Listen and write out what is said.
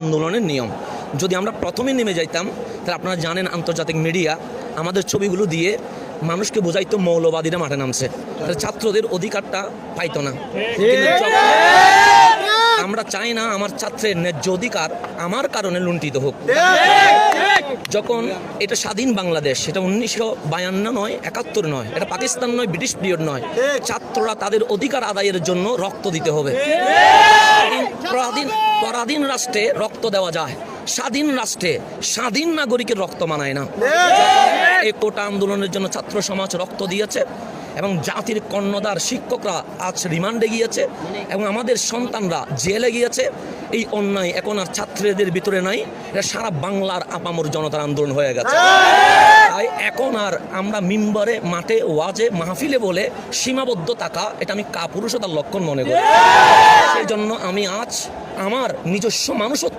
আন্দোলনের নিয়ম। যদি আমরা প্রথমে নেমে যাইতাম তাহলে আপনারা জানেন আন্তর্জাতিক মিডিয়া আমাদের ছবিগুলো দিয়ে মানুষকে বোঝাইতো মৌলবাদীরা মাঠে নামছে, তাহলে ছাত্রদের অধিকারটা পাইতো না। কিন্তু আমরা চাই না আমার ছাত্রের ন্যায্য অধিকার আমার কারণে লুণ্ঠিত হোক। যখন এটা স্বাধীন বাংলাদেশ, এটা 1952 নয়, 71 নয়, এটা পাকিস্তান নয়, ব্রিটিশ পিরিয়ড নয়। ছাত্ররা তাদের অধিকার আদায়ের জন্য রক্ত দিতে হবে। পরাধীন রাষ্ট্রে রক্ত দেওয়া যায়, স্বাধীন রাষ্ট্রে স্বাধীন নাগরিকের রক্ত মানায় না। এই কোটা আন্দোলনের জন্য ছাত্র সমাজ রক্ত দিয়েছে এবং জাতির কর্ণধার শিক্ষকরা আজ রিমান্ডে গিয়েছে এবং আমাদের সন্তানরা জেলে গিয়েছে। এই অন্যায় এখন আর ছাত্রদের ভিতরে নাই, এটা সারা বাংলার আপামর জনতার আন্দোলন হয়ে গেছে। তাই এখন আর আমরা মিম্বরে, মাঠে, ওয়াজে, মাহফিলে বলে সীমাবদ্ধ থাকা এটা আমি কাপুরুষতার লক্ষণ মনে করি। সেই জন্য আমি আজ আমার নিজস্ব মানুষত্ব